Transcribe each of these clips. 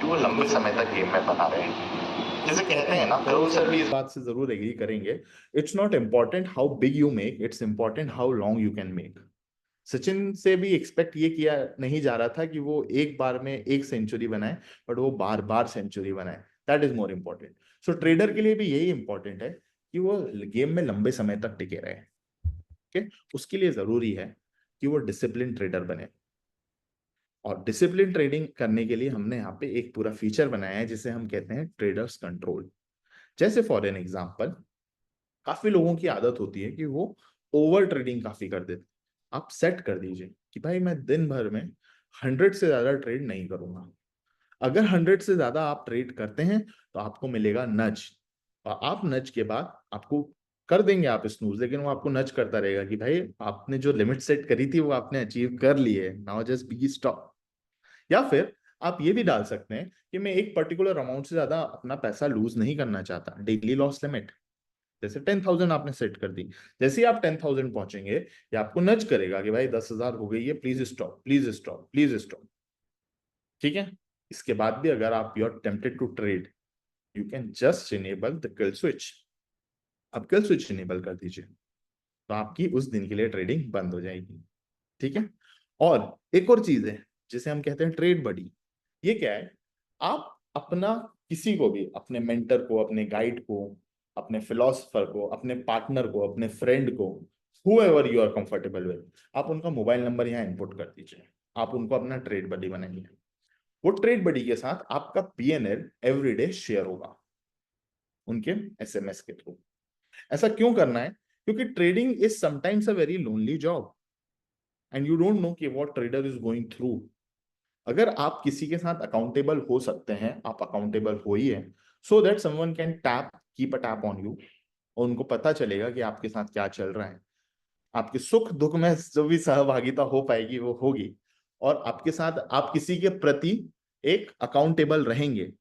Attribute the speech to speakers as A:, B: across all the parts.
A: कि वो लंबे समय तक गेम में बना रहे। जैसे कहते हैं ना, करोल सर भी इस बात से जरूर एग्री करेंगे, it's not important how big you make, it's important how long you can make. Sachin से भी एक्सपेक्ट ये किया नहीं जा रहा था कि वो एक बार में एक सेंचुरी बनाए, बट वो बार बार सेंचुरी बनाए। That is more important. So trader के लिए भी यही इंपॉर्टेंट है कि वो गेम में लंबे समय तक टिके रहे। ओके, उसके लिए जरूरी है कि वो डिसिप्लिन ट्रेडर बने। और डिसिप्लिन ट्रेडिंग करने के लिए हमने यहाँ पे एक पूरा फीचर बनाया है जिसे हम कहते हैं ट्रेडर्स कंट्रोल। जैसे फॉर एन एग्जांपल, काफी लोगों की आदत होती है कि वो ओवर ट्रेडिंग काफी कर देते। आप सेट कर दीजिए कि भाई मैं दिन भर में 100 से ज्यादा ट्रेड नहीं करूंगा। अगर 100 से ज्यादा आप ट्रेड करते हैं तो आपको मिलेगा नज, और आप नज के बाद आपको कर देंगे आप स्नूज, लेकिन वो आपको नज करता रहेगा कि भाई आपने जो लिमिट सेट करी थी वो आपने अचीव कर ली है, नाउ जस्ट बी स्टॉप। या फिर आप ये भी डाल सकते हैं कि मैं एक पर्टिकुलर अमाउंट से ज्यादा अपना पैसा लूज नहीं करना चाहता, डेली लॉस लिमिट। जैसे 10,000 आपने सेट कर दी, जैसे ही आप 10,000 पहुंचेंगे ये आपको नज करेगा कि भाई 10,000 हो गई है, please stop please stop please stop. ठीक है, इसके बाद भी अगर आप you are tempted to trade, you can just enable the kill switch. अब किल स्विच इनेबल कर दीजिए तो आपकी उस दिन के लिए ट्रेडिंग बंद हो जाएगी। ठीक है, और एक और चीज है जिसे हम कहते हैं ट्रेड बडी। ये क्या है? आप अपना किसी को भी, अपने मेंटर को, अपने गाइड को, अपने फिलोसफर को, अपने पार्टनर को, अपने फ्रेंड को, whoever you are comfortable with, आप उनका मोबाइल नंबर यहाँ इनपुट कर दीजिए। आप उनको अपना ट्रेड बडी बनाइए। वो ट्रेड बडी के साथ आपका पीएनएल एवरीडे शेयर होगा उनके एसएमएस के थ्रू। ऐसा क्यों करना है? क्योंकि trading is sometimes a very lonely job and you don't know कि what trader is going through. अगर आप किसी के साथ अकाउंटेबल हो सकते हैं, आप अकाउंटेबल हो ही है, so that someone can tap keep a tap on you, और उनको पता चलेगा कि आपके साथ क्या चल रहा है। आपके सुख दुख में जो भी सहभागिता हो पाएगी वो होगी, और आपके साथ आप किसी के प्रति एक अकाउंटेबल रहेंगे,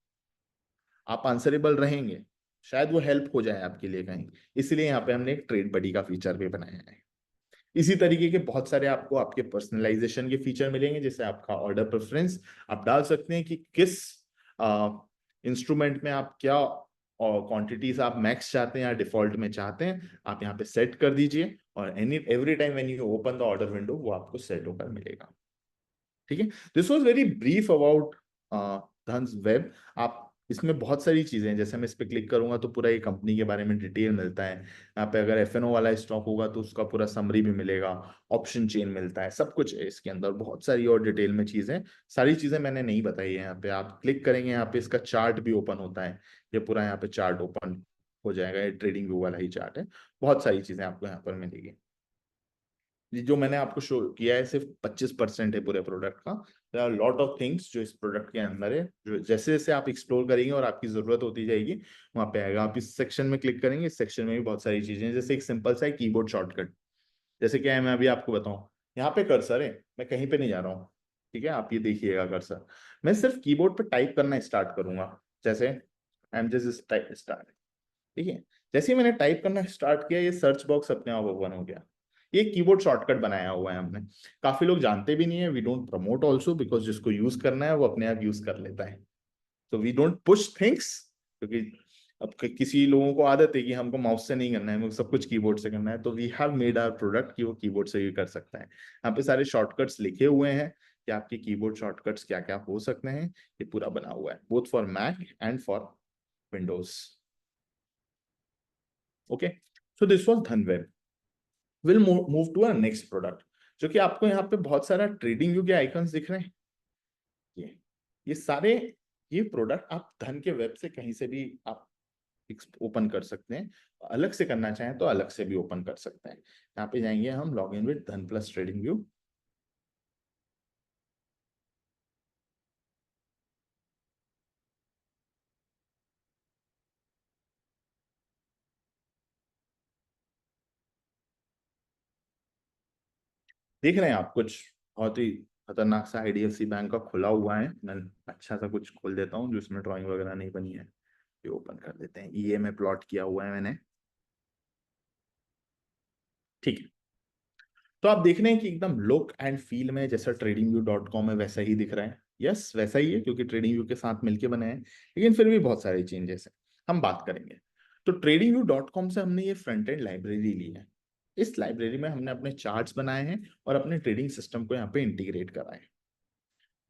A: आप आंसरेबल रहेंगे, शायद वो हेल्प हो जाए आपके लिए कहीं। इसलिए यहाँ पे हमने एक ट्रेड बडी का फीचर भी बनाया है। इसी तरीके के बहुत सारे आपको आपके पर्सनलाइजेशन के फीचर मिलेंगे, जैसे आपका ऑर्डर प्रेफरेंस। आप डाल सकते हैं कि किस इंस्ट्रूमेंट में आप क्या क्वांटिटीज आप मैक्स चाहते हैं या डिफॉल्ट में चाहते हैं, आप यहाँ पे सेट कर दीजिए, और any every time when you open the order window वो आपको सेट होकर मिलेगा। ठीक है, this was very brief about Dhan's web. आप इसमें बहुत सारी चीजें हैं, जैसे मैं इस पे क्लिक करूंगा तो पूरा ये कंपनी के बारे में डिटेल मिलता है। यहाँ पे अगर एफएनओ वाला स्टॉक होगा तो उसका पूरा समरी भी मिलेगा, ऑप्शन चेन मिलता है, सब कुछ है इसके अंदर, बहुत सारी और डिटेल में चीजें। सारी चीजें मैंने नहीं बताई है। यहाँ पे आप क्लिक करेंगे, यहाँ पे इसका चार्ट भी ओपन होता है, ये पूरा यहाँ पे चार्ट ओपन हो जाएगा, ये ट्रेडिंग व्यू वाला ही चार्ट है। बहुत सारी चीजें आपको यहाँ पर मिलेगी। ये जो मैंने आपको शो किया है सिर्फ 25% है पूरे प्रोडक्ट का। There are lot of things जो इस प्रोडक्ट के अंदर है, जो जैसे जैसे आप एक्सप्लोर करेंगे और आपकी जरूरत होती जाएगी वहां पे आएगा। आप इस सेक्शन में क्लिक करेंगे, इस सेक्शन में भी बहुत सारी चीजें हैं, जैसे एक सिंपल सा कीबोर्ड शॉर्टकट। जैसे क्या है, मैं अभी आपको बताऊं, यहाँ पे कर्सर है, मैं कहीं पे नहीं जा रहा हूँ। ठीक है, आप ये देखिएगा कर्सर, मैं सिर्फ कीबोर्ड पे टाइप करना स्टार्ट करूंगा। जैसे I am just type start. ठीक है, जैसे ही मैंने टाइप करना स्टार्ट किया, ये सर्च बॉक्स अपने आप ओपन हो गया। ये कीबोर्ड शॉर्टकट बनाया हुआ है हमने। काफी लोग जानते भी नहीं है, we don't promote also, because जिसको यूज करना है वो अपने आप यूज कर लेता है। तो वी डोंट पुश थिंग्स, क्योंकि अब किसी लोगों को आदत है कि हमको माउस से नहीं करना है, हमको सब कुछ कीबोर्ड से करना है। तो we have made our product कि वो कीबोर्ड से भी कर सकता है। यहाँ पे सारे शॉर्टकट्स लिखे हुए हैं कि आपके कीबोर्ड शॉर्टकट्स क्या क्या हो सकते हैं। ये पूरा बना हुआ है both for Mac and for Windows. Okay, so this was Dhan web. Will move to a next product, जो कि आपको यहाँ पे बहुत सारा ट्रेडिंग व्यू के आइकन्स दिख रहे हैं। ये सारे, ये प्रोडक्ट आप धन के वेब से कहीं से भी आप ओपन कर सकते हैं। अलग से करना चाहें तो अलग से भी ओपन कर सकते हैं। यहाँ पे जाएंगे हम लॉग इन विद धन प्लस ट्रेडिंग व्यू। देख रहे हैं आप कुछ बहुत ही खतरनाक सा आईडीएफसी बैंक का खुला हुआ है। मैं अच्छा सा कुछ खोल देता हूँ जिसमें ड्राइंग वगैरह नहीं बनी है, ये ओपन कर देते हैं। ईए में प्लॉट किया हुआ है मैंने। ठीक है, तो आप देख रहे हैं कि एकदम लुक एंड फील में जैसा tradingview.com है वैसा ही दिख रहा है। यस वैसा ही है क्योंकि ट्रेडिंग व्यू के साथ मिलके बने हैं, लेकिन फिर भी बहुत सारे चेंजेस हैं, हम बात करेंगे। तो tradingview.com से हमने ये फ्रंट एंड लाइब्रेरी ली है। इस लाइब्रेरी में हमने अपने चार्ट्स बनाए हैं और अपने ट्रेडिंग सिस्टम को यहाँ पे इंटीग्रेट कराए हैं।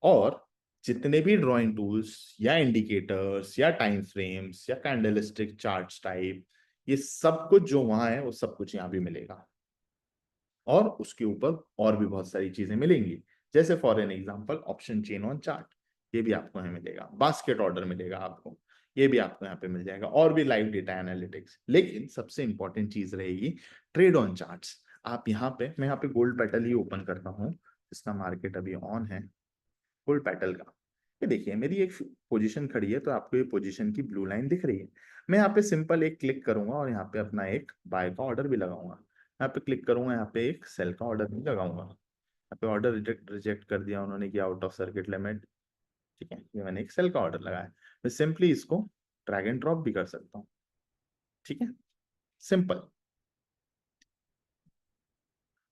A: और जितने भी ड्राइंग टूल्स या इंडिकेटर्स या टाइम फ्रेम्स या कैंडलस्टिक चार्ट्स टाइप, ये सब कुछ जो वहां है वो सब कुछ यहाँ भी मिलेगा। और उसके ऊपर और भी बहुत सारी चीजें मिलेंगी, जैसे for an example option chain on chart, ये भी आपको यहाँ मिलेगा। बास्केट ऑर्डर मिलेगा आपको, ये भी आपको यहाँ पे मिल जाएगा, और भी लाइव डेटा एनालिटिक्स। लेकिन सबसे इंपॉर्टेंट चीज रहेगी ट्रेड ऑन चार्ट्स। आप यहाँ पे, मैं यहाँ पे गोल्ड पेटल ही ओपन करता हूँ, इसका मार्केट अभी ऑन है। गोल्ड पेटल का ये देखिए, मेरी एक पोजीशन खड़ी है, तो आपको ये पोजीशन की ब्लू लाइन दिख रही है। मैं यहाँ पे सिंपल एक क्लिक करूंगा और यहाँ पे अपना एक बाय का ऑर्डर भी लगाऊंगा। यहाँ पे क्लिक करूंगा, यहाँ पे एक सेल का ऑर्डर भी लगाऊंगा। यहाँ पे ऑर्डर रिजेक्ट रिजेक्ट कर दिया उन्होंने कि आउट ऑफ सर्किट लिमिट। ठीक है, ये मैंने एक सेल का ऑर्डर लगाया। मैं सिंपली इसको ड्रैग एंड ड्रॉप भी कर सकता हूँ। ठीक है, सिंपल।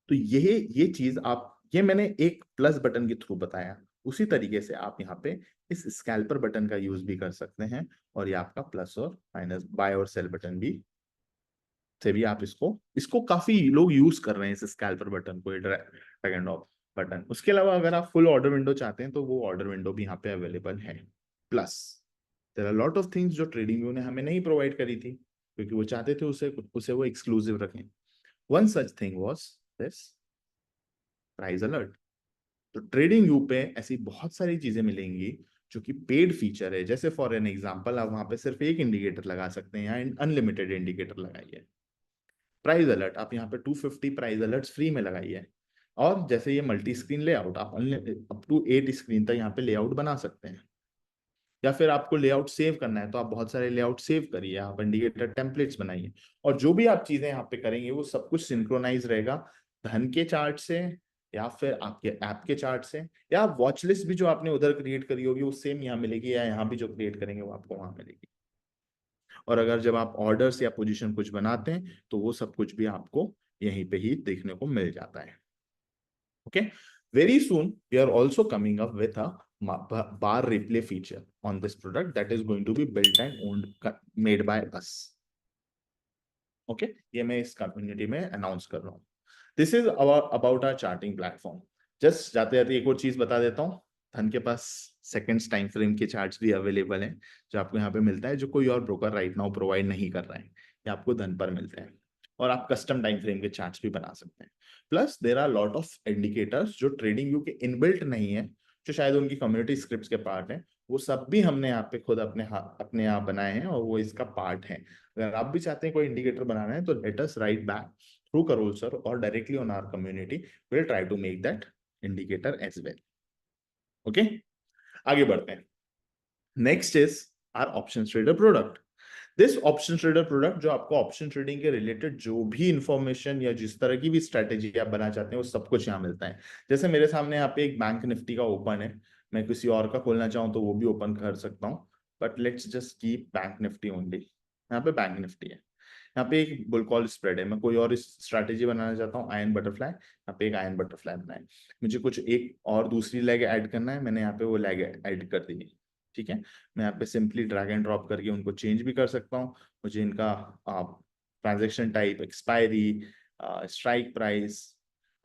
A: तो ये चीज आप, ये मैंने एक प्लस बटन के थ्रू बताया। उसी तरीके से आप यहाँ पे इस स्कैल्पर बटन का यूज भी कर सकते हैं, और ये आपका प्लस और माइनस बाय और सेल बटन भी, से भी आप इसको इसको काफी लोग यूज कर रहे हैं इस स्कैल्पर बटन को, ड्रैग एंड ड्रॉप बटन। उसके अलावा अगर आप फुल ऑर्डर विंडो चाहते हैं तो वो ऑर्डर विंडो भी यहाँ पे अवेलेबल है। Plus there are lot of things जो ट्रेडिंग व्यू ने हमें नहीं प्रोवाइड करी थी, क्योंकि वो चाहते थे उसे उसे वो एक्सक्लूसिव रखें। One such thing was this price alert. तो ट्रेडिंग व्यू पे ऐसी बहुत सारी चीजें मिलेंगी जो कि पेड फीचर है। जैसे फॉर एन एग्जांपल, आप वहां पे सिर्फ एक इंडिकेटर लगा सकते हैं, या अनलिमिटेड इंडिकेटर लगाइए। प्राइस अलर्ट आप यहाँ पे 250 प्राइस अलर्ट फ्री में लगाइए। और जैसे ये मल्टी स्क्रीन लेआउट, आप अप टू 8 स्क्रीन तक यहाँ पे लेआउट बना सकते हैं। या फिर आपको लेआउट सेव करना है तो आप बहुत सारे लेआउट सेव करिए, आप इंडिकेटर टेम्पलेट्स बनाइए। और जो भी आप चीजें यहाँ पे करेंगे वो सब कुछ सिंक्रोनाइज रहेगा धन के चार्ट से, या फिर आपके ऐप के चार्ट से, या वॉच लिस्ट भी जो आपने उधर क्रिएट करी होगी वो सेम यहाँ मिलेगी, या यहाँ भी जो क्रिएट करेंगे वो आपको वहां मिलेगी। और अगर जब आप ऑर्डर्स या पोजीशन कुछ बनाते हैं तो वो सब कुछ भी आपको यहीं पे ही देखने को मिल जाता है। Okay, very soon we are also coming up with a bar replay feature on this product that is going to be built and owned made by us. Okay, ये मैं इस कम्युनिटी में अनाउंस कर रहा हूँ। This is about our charting platform. Just जाते जाते एक और चीज बता देता हूँ, धन के पास सेकंड्स टाइम फ्रेम के चार्ट्स भी अवेलेबल हैं, जो आपको यहाँ पे मिलता है, जो कोई और ब्रोकर राइट नाउ प्रोवाइड नहीं कर रहा है। ये आपको धन पर मिलते हैं, और आप कस्टम टाइम फ्रेम के चार्ट्स भी बना सकते हैं। Plus there are lot of indicators जो ट्रेडिंग व्यू के इनबिल्ट नहीं है, जो शायद उनकी कम्युनिटी स्क्रिप्ट्स के पार्ट है, वो सब भी हमने यहाँ पे खुद अपने आप बनाए हैं, और वो इसका पार्ट है। अगर आप भी चाहते हैं कोई इंडिकेटर बनाना है तो let us write back through करोल सर और directly on our community, will try to make that indicator as well. Okay, आगे बढ़ते हैं। Next is our option trader product. This option trader product जो आपको ऑप्शन ट्रेडिंग के related जो भी इंफॉर्मेशन या जिस तरह की भी स्ट्रेटेजी आप बनाना चाहते हैं वो सब कुछ यहाँ मिलता है। जैसे मेरे सामने यहाँ पे एक बैंक निफ्टी का ओपन है, मैं किसी और का खोलना चाहूँ तो वो भी ओपन कर सकता हूँ, but let's just keep bank Nifty only. यहाँ पे बैंक निफ्टी है, यहाँ पे एक बुल कॉल स्प्रेड है, मैं कोई और स्ट्रैटेजी बनाना चाहता हूँ आयन बटरफ्लाई, यहाँ पे एक आयन बटरफ्लाई बनाए। मुझे कुछ एक और दूसरी लेग ऐड करना है, मैंने यहाँ पे वो लेग ऐड कर दी है। ठीक है, मैं यहाँ पे सिंपली ड्रैग एंड ड्रॉप करके उनको चेंज भी कर सकता हूँ। मुझे इनका transaction type, expiry, strike price,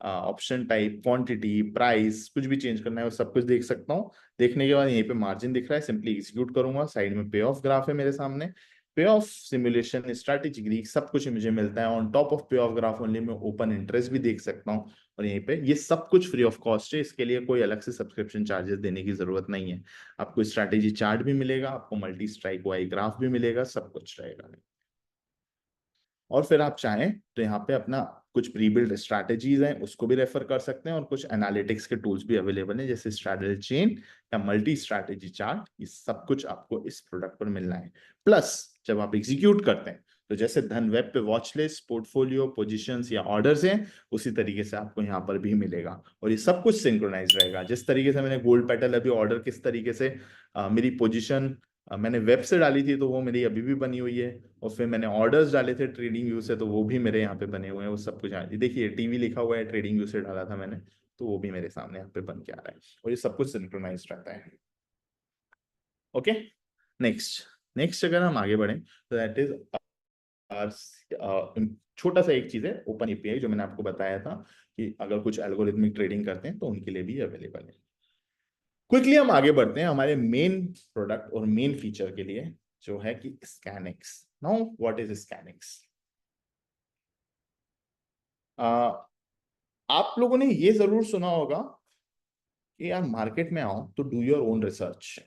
A: option type, quantity, price, कुछ भी चेंज करना है वो सब कुछ देख सकता हूँ। देखने के बाद यहीं पे मार्जिन दिख रहा है, सिंपली एग्जीक्यूट करूंगा। साइड में पे ऑफ ग्राफ है मेरे सामने, पे ऑफ सिमुलेशन, स्ट्रैटेजी ग्रीक, सब कुछ मुझे मिलता है। ऑन टॉप ऑफ पे ऑफ ग्राफ ओनली मैं ओपन इंटरेस्ट भी देख सकता हूँ, और यहीं पे ये सब कुछ फ्री ऑफ कॉस्ट है। इसके लिए कोई अलग से सब्सक्रिप्शन चार्जेस देने की जरूरत नहीं है। आपको स्ट्रैटेजी चार्ट भी मिलेगा, आपको मल्टी स्ट्राइक वाई ग्राफ भी मिलेगा, सब कुछ रहेगा। और फिर आप चाहें तो यहाँ पे अपना कुछ प्री बिल्ड स्ट्रैटेजीज हैं उसको भी रेफर कर सकते हैं, और कुछ एनालिटिक्स के टूल्स भी अवेलेबल हैं, जैसे स्ट्रैटेजी चेन या मल्टी स्ट्रैटेजी चार्ट। ये सब कुछ आपको इस प्रोडक्ट पर मिलना है। प्लस जब आप एग्जीक्यूट करते हैं तो जैसे धन वेब पे वॉच लिस्ट, पोर्टफोलियो, पोजीशंस या ऑर्डर्स हैं, उसी तरीके से आपको यहाँ पर भी मिलेगा, और ये सब कुछ सिंक्रोनाइज रहेगा। जिस तरीके से मैंने गोल्ड पेटल अभी ऑर्डर किस तरीके से मेरी पोजीशन मैंने वेब से डाली थी तो वो मेरी अभी भी बनी हुई है, और फिर मैंने ऑर्डर्स डाले थे ट्रेडिंग व्यू से तो वो भी मेरे यहाँ पे बने हुए हैं, वो सब कुछ। देखिए टीवी लिखा हुआ है, ट्रेडिंग व्यू से डाला था मैंने, तो वो भी मेरे सामने यहाँ पे बन के आ रहा है और ये सब कुछ सिंक्रोनाइज रहता है। ओके, नेक्स्ट अगर हम आगे बढ़े तो दैट इज छोटा सा एक चीज है ओपन एपीआई, जो मैंने आपको बताया था कि अगर कुछ एल्गोरिथमिक ट्रेडिंग करते हैं तो उनके लिए भी अवेलेबल है। क्विकली हम आगे बढ़ते हैं हमारे मेन प्रोडक्ट और मेन फीचर के लिए, जो है कि Scanx. Now what is Scanx? आप लोगों ने ये जरूर सुना होगा कि यार मार्केट में आओ तो डू योर ओन रिसर्च,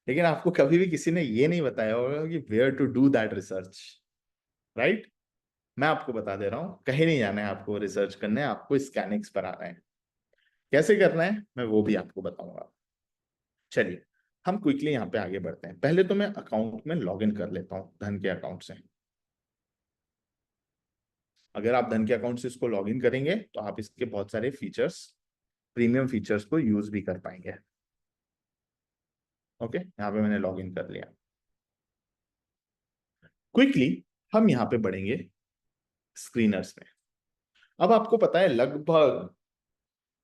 A: लेकिन आपको कभी भी किसी ने ये नहीं बताया होगा कि where to do that research, right? मैं आपको बता दे रहा हूं, कहीं नहीं जाना है आपको रिसर्च करने, आपको स्कैनिक्स पर आना है। कैसे करना है मैं वो भी आपको बताऊंगा। चलिए हम क्विकली यहाँ पे आगे बढ़ते हैं। पहले तो मैं अकाउंट में लॉग इन कर लेता हूँ धन के अकाउंट से। अगर आप धन के अकाउंट से इसको लॉग इन करेंगे तो आप इसके बहुत सारे फीचर्स, प्रीमियम फीचर्स को यूज भी कर पाएंगे। ओके, यहाँ पे मैंने लॉग इन कर लिया। क्विकली हम यहाँ पे बढ़ेंगे स्क्रीनर्स में। अब आपको पता है लगभग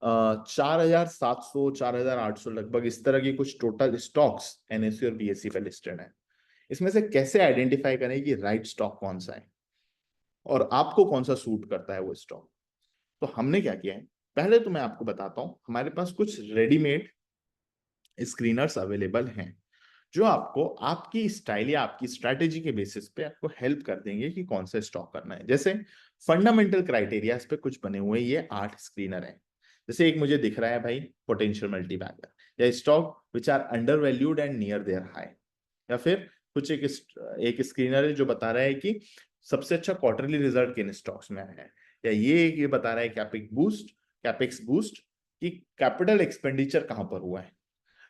A: 4,700 4,800 लगभग इस तरह की कुछ टोटल स्टॉक्स एनएससी और बीएसई पे लिस्टेड है। इसमें से कैसे आइडेंटिफाई करें कि राइट स्टॉक कौन सा है और आपको कौन सा सूट करता है वो स्टॉक? तो हमने क्या किया है, पहले तो मैं आपको बताता हूं, हमारे पास कुछ रेडीमेड स्क्रीनर्स अवेलेबल हैं जो आपको आपकी स्टाइल या आपकी स्ट्रैटेजी के बेसिस पे आपको हेल्प कर देंगे कि कौन सा स्टॉक करना है। जैसे फंडामेंटल क्राइटेरिया पे कुछ बने हुए ये 8 स्क्रीनर हैं। जैसे एक मुझे दिख रहा है भाई पोटेंशियल मल्टीबैगर, या stock which are undervalued and near their high, या फिर कुछ एक स्क्रीनर है जो बता रहा है कि सबसे अच्छा क्वार्टरली रिजल्ट किन स्टॉक्स में आया है, या ये बता रहा है कैपेक्स बूस्ट कि कैपिटल एक्सपेंडिचर कहां पर हुआ है।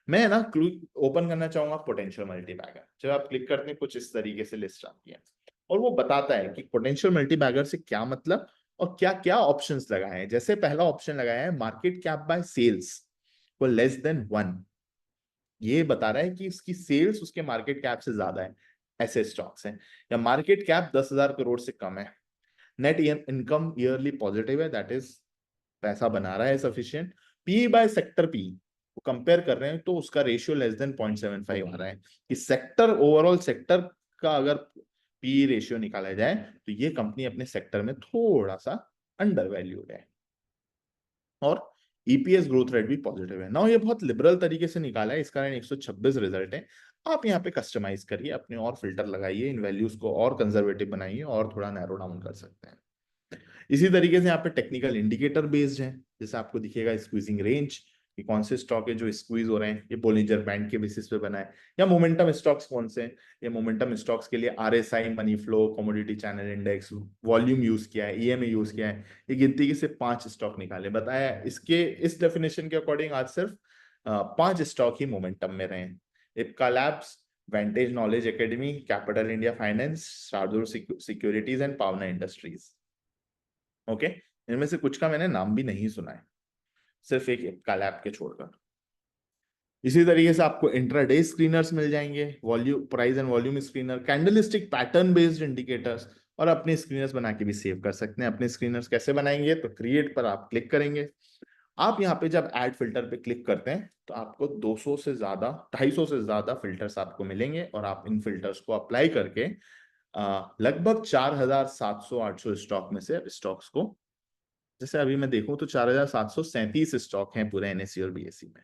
A: मैं ना ओपन करना चाहूंगा पोटेंशियल मल्टीबैगर। जब आप क्लिक करते हैं कुछ इस तरीके से लिस्ट आती है और वो बताता है कि पोटेंशियल मल्टीबैगर से क्या मतलब और क्या क्या ऑप्शंस लगाए हैं। जैसे पहला ऑप्शन लगाया है मार्केट कैप बाय सेल्स को लेस देन 1, ये बता रहा है कि उसकी सेल्स उसके मार्केट कैप से ज्यादा है, ऐसे स्टॉक्स हैं। या मार्केट कैप 10,000 करोड़ से कम है, नेट इनकम ईयरली पॉजिटिव है, दैट इज पैसा बना रहा है sufficient, P by sector P वो कंपेयर कर रहे हैं तो उसका रेशियो लेस देन 0.75 आ रहा है कि सेक्टर, ओवरऑल सेक्टर का अगर पी रेशियो निकाला जाए तो ये कंपनी अपने सेक्टर में थोड़ा सा अंडर वैल्यूड है। और ईपीएस ग्रोथ रेट भी पॉजिटिव है ना। ये बहुत लिबरल तरीके से निकाला है, इस कारण 126 रिजल्ट है। आप यहाँ पे कस्टमाइज करिए, अपने और फिल्टर लगाइए, इन वैल्यूज को और कंजर्वेटिव बनाइए और थोड़ा नैरो डाउन कर सकते हैं। इसी तरीके से यहाँ पे टेक्निकल इंडिकेटर बेस्ड है, जैसे आपको दिखेगा स्क्वीजिंग रेंज कि कौन से स्टॉक है जो स्क्वीज हो रहे हैं, ये बोलिंजर बैंड के बेसिस पे बना है। या मोमेंटम स्टॉक्स कौन से हैं, ये मोमेंटम स्टॉक्स के लिए RSI, money flow, commodity channel index, volume use किया है, ईएमए यूज किया है। ये गिनती के से 5 स्टॉक निकाले, बताया इसके इस डेफिनेशन के अकॉर्डिंग आज सिर्फ 5 स्टॉक ही मोमेंटम में रहे। Ipca Labs, Vantage Knowledge Academy, Capital India Finance, Shardul Securities and Pavna Industries. Okay, इनमें से कुछ का मैंने नाम भी नहीं सुना है, सिर्फ एक कालैप के छोड़कर। इसी तरीके से आपको इंट्राडे स्क्रीनर्स मिल जाएंगे, volume, price and volume screener, candlestick pattern based indicators, और अपने स्क्रीनर्स बना के भी सेव कर सकते हैं। अपने स्क्रीनर्स कैसे बनाएंगे, तो क्रिएट पर आप क्लिक करेंगे। आप यहाँ पे जब ऐड फिल्टर पे क्लिक करते हैं तो आपको 200 से ज्यादा, 250 से ज्यादा फिल्टर्स आपको मिलेंगे और आप इन फिल्टर्स को अप्लाई करके लगभग 4,700-800 स्टॉक में से स्टॉक्स को, जैसे अभी मैं देखूं तो 4,737 स्टॉक हैं पूरे एनएससी और बीएसई में।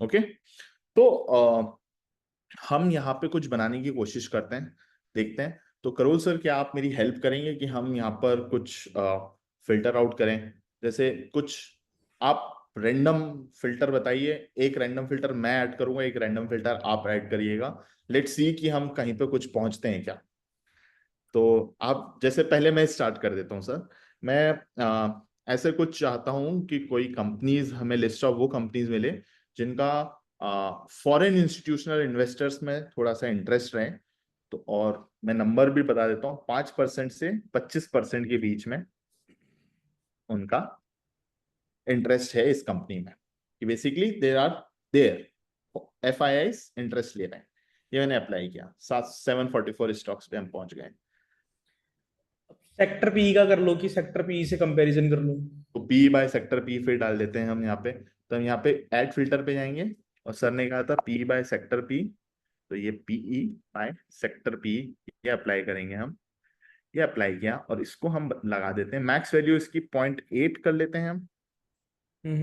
A: ओके, तो हम यहाँ पे कुछ बनाने की कोशिश करते हैं, देखते हैं। तो करोल सर, क्या आप मेरी हेल्प करेंगे कि हम यहाँ पर कुछ फिल्टर आउट करें? जैसे कुछ आप रैंडम फिल्टर बताइए, एक रैंडम फिल्टर मैं ऐड करूंगा, एक रैंडम फिल्टर आप ऐड करिएगा। लेट्स सी कि हम कहीं पे कुछ पहुंचते हैं क्या। तो आप जैसे, पहले मैं स्टार्ट कर देता हूँ सर। मैं ऐसे कुछ चाहता हूँ कि कोई कंपनीज, हमें लिस्ट ऑफ वो कंपनीज मिले जिनका फॉरेन इंस्टीट्यूशनल इन्वेस्टर्स में थोड़ा सा इंटरेस्ट रहे। तो और मैं नंबर भी बता देता हूँ, 5% से 25% के बीच में उनका इंटरेस्ट है इस कंपनी में, कि बेसिकली देयर FIIs इंटरेस्ट ले रहे हैं। ये मैंने अप्लाई किया, 744 स्टॉक्स पे हम पहुंच गए।
B: सेक्टर पी का कर लो कि सेक्टर पी से कंपैरिजन कर लो।
A: तो पी बाय सेक्टर पी फिर डाल देते हैं हम यहाँ पे। तो हम यहाँ पे ऐड फिल्टर पे जाएंगे और सर ने कहा था पी बाय सेक्टर पी, तो ये पीई बाय सेक्टर पी ये अप्लाई करेंगे हम। ये अप्लाई किया और इसको हम लगा देते हैं, मैक्स वैल्यू इसकी 0.8 कर लेते हैं हम,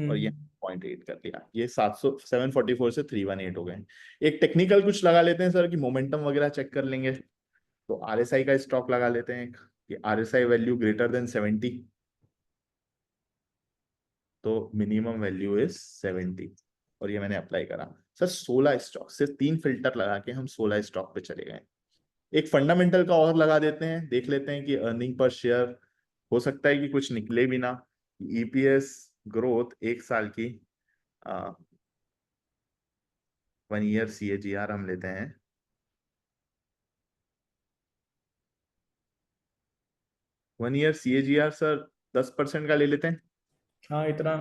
A: और ये 0.8 कर दिया। ये 744 से 318 हो गए। एक टेक्निकल कुछ लगा लेते हैं सर कि मोमेंटम वगैरह चेक कर लेंगे। तो आरएसआई का स्टॉक लगा लेते हैं कि आरएसआई वैल्यू ग्रेटर देन 70, तो मिनिमम वैल्यू इज 70, और ये मैंने अप्लाई करा। सर 16 स्टॉक, सिर्फ 3 फिल्टर लगा के हम 16 स्टॉक पे चले गए। एक फंडामेंटल का और लगा देते हैं, देख लेते हैं कि अर्निंग पर शेयर हो सकता है कि कुछ निकले भी ना। ईपीएस ग्रोथ एक साल की 1 ईयर CAGR हम लेते हैं। 1 ईयर CAGR सर 10% का ले लेते हैं।
B: हाँ इतना।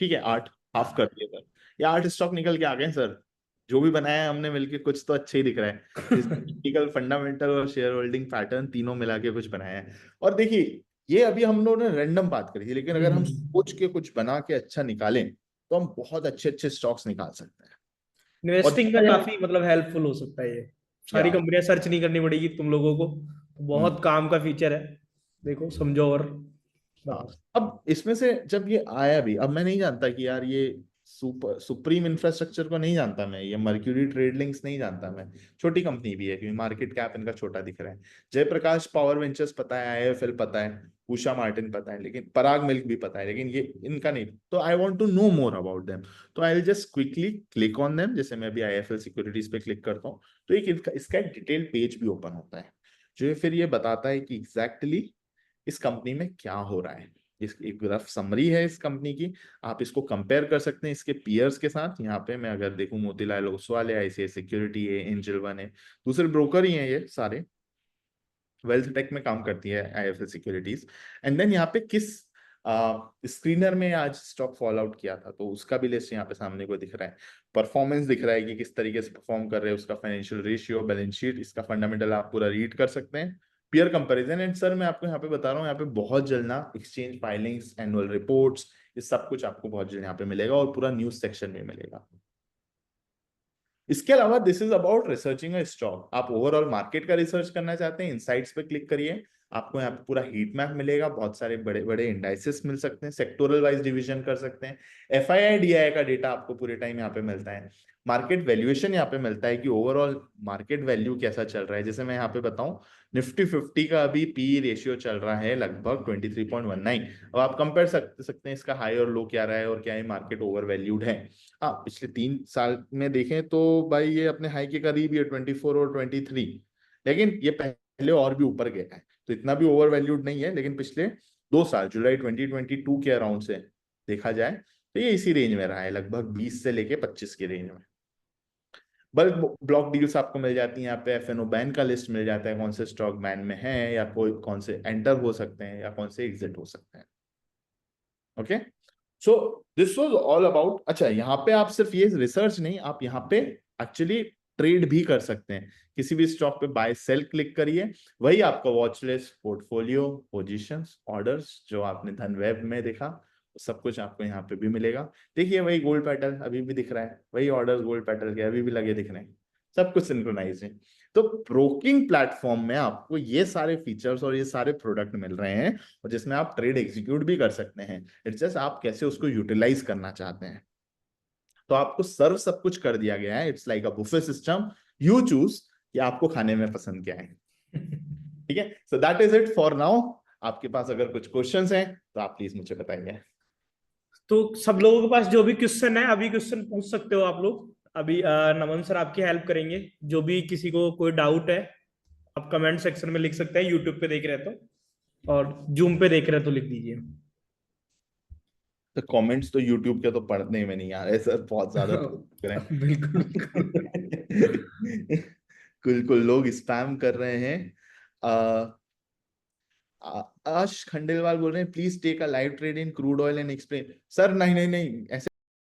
A: ठीक है, 8 हाफ कर दिए सर। ये 8 स्टॉक निकल के आ गए सर। जो भी बनाया है हमने मिलके कुछ तो अच्छे ही दिख रहा है। टेक्निकल, फंडामेंटल और शेयर होल्डिंग पैटर्न तीनों मिला के कुछ बनाया है। और देखिए ये अभी हम लोगों ने रैंडम बात करी थी, लेकिन अगर हम सोच के कुछ बना के अच्छा निकालें तो हम बहुत अच्छे अच्छे स्टॉक्स निकाल सकते हैं। और
B: इन्वेस्टिंग का काफी मतलब हेल्पफुल हो सकता है ये। सारी
A: या
B: कंपनियां सर्च नहीं करनी पड़ेगी तुम लोगों को, बहुत काम का फीचर है। देखो समझो और
A: हाँ,
B: बताओ।
A: अब इसमें से जब ये आया भी, अब मैं नहीं जानता कि यार ये सुप्रीम इंफ्रास्ट्रक्चर को नहीं जानता मैं, ये मर्क्यूरी ट्रेड लिंक्स नहीं जानता मैं। छोटी कंपनी भी है क्योंकि मार्केट कैप इनका छोटा दिख रहा है। जयप्रकाश पावर वेंचर्स पता है, आईएफएल पता है, उषा मार्टिन पता है, लेकिन पराग मिल्क भी पता है, लेकिन ये इनका नहीं। तो I want to know more about them. तो I will just quickly click on them. जैसे मैं अभी आईएफएल सिक्योरिटीज पे क्लिक करता हूँ तो एक इसका एक डिटेल पेज भी ओपन होता है, जो फिर ये बताता है कि एग्जैक्टली इस कंपनी में क्या हो रहा है। इस एक रफ समरी है इस कंपनी की। आप इसको कंपेयर कर सकते हैं इसके पीयर्स के साथ। यहाँ पे मैं अगर देखूं मोतीलाल ओसवाल है, आईसीआई सिक्योरिटी है, एंजल वन है, दूसरे ब्रोकर ही हैं ये सारे, वेल्थ टेक में काम करती है आईएफएल सिक्योरिटीज। एंड देन यहाँ पे किस स्क्रीनर में आज स्टॉक फॉल आउट किया था, तो उसका भी लिस्ट यहाँ पे सामने को दिख रहा है। परफॉर्मेंस दिख रहा है कि किस तरीके से परफॉर्म कर रहे हैं, उसका फाइनेंशियल रेशियो, बैलेंस शीट, इसका फंडामेंटल आप पूरा रीड कर सकते हैं। Peer comparison. एंड सर मैं आपको यहाँ पे बता रहा हूँ, यहाँ पे बहुत जल्द ना एक्सचेंज फाइलिंग्स, एनुअल रिपोर्ट्स, ये सब कुछ आपको बहुत जल्द यहाँ पे मिलेगा, और पूरा न्यूज सेक्शन में मिलेगा। इसके अलावा this is about researching a stock. आप ओवरऑल मार्केट का रिसर्च करना चाहते हैं, इनसाइट्स पे क्लिक करिए। आपको यहाँ पे पूरा हीट मैप मिलेगा, बहुत सारे बड़े बड़े इंडाइसेस मिल सकते हैं, सेक्टोरल वाइज डिवीजन कर सकते हैं। FII DI का डेटा आपको पूरे टाइम यहाँ पे मिलता है। मार्केट वैल्यूएशन यहाँ पे मिलता है कि ओवरऑल मार्केट वैल्यू कैसा चल रहा है। जैसे मैं यहाँ पे बताऊं, निफ्टी 50 का अभी पी रेशियो चल रहा है लगभग 23.19। अब आप कंपेयर सकते हैं इसका हाई और लो क्या रहा है, और क्या ये मार्केट ओवर वैल्यूड है। हाँ, पिछले 3 साल में देखें तो भाई ये अपने हाई के करीब ही है, 24 और 23। लेकिन ये पहले और भी ऊपर गया है, तो इतना भी ओवर वैल्यूड नहीं है। लेकिन पिछले 2 साल जुलाई 2022 के अराउंड से देखा जाए तो ये इसी रेंज में रहा है, लगभग 20 से लेके 25 के रेंज में। बल्क ब्लॉक डील्स आपको मिल जाती हैं यहाँ पे। FNO बैन का लिस्ट मिल जाता है, कौन से स्टॉक बैन में है, या कोई कौन से एंटर हो सकते हैं, या कौन से एग्जिट हो सकते हैं। Okay, so this was all about. अच्छा, यहाँ पे आप सिर्फ ये रिसर्च नहीं, आप यहाँ पे एक्चुअली ट्रेड भी कर सकते हैं। किसी भी स्टॉक पे बाय सेल क्लिक करिए, वही आपका watch list, portfolio, positions, orders जो आपने धन वेब में देखा, सब कुछ आपको यहाँ पे भी मिलेगा। देखिए वही गोल्ड पैटर्न अभी भी दिख रहा है, वही ऑर्डर्स गोल्ड पैटर्न के अभी भी लगे दिख रहे हैं, सब कुछ सिंक्रोनाइज है। तो ब्रोकिंग प्लेटफॉर्म में आपको ये सारे फीचर्स और ये सारे प्रोडक्ट मिल रहे हैं, और जिसमें आप ट्रेड एग्जीक्यूट भी कर सकते हैं। इट्स जस्ट आप कैसे उसको यूटिलाइज करना चाहते हैं। तो आपको सर्व सब कुछ कर दिया गया है। It's like a buffet system, you choose कि आपको खाने में पसंद क्या है। ठीक है, so that is it for now. आपके पास अगर कुछ क्वेश्चंस हैं तो आप प्लीज मुझे बताइए।
B: तो सब लोगों के पास जो भी क्वेश्चन है अभी क्वेश्चन पूछ सकते हो आप लोग। अभी नमन सर आपकी हेल्प करेंगे। जो भी किसी को कोई डाउट है आप कमेंट सेक्शन में लिख सकते हैं, यूट्यूब पे देख रहे हैं तो, और जूम पे देख रहे हैं तो लिख दीजिए।
A: तो कमेंट्स तो यूट्यूब के तो पढ़ने में नहीं आ रहे सर, बहुत ज्यादा ठोक रहे
B: बिल्कुल बिल्कुल।
A: हैं। कुल लोग स्पैम कर रहे हैं। आश खंडेलवाल बोल रहे हैं please take a live trade in crude oil and explain. Sir नहीं नहीं नहीं, ऐसे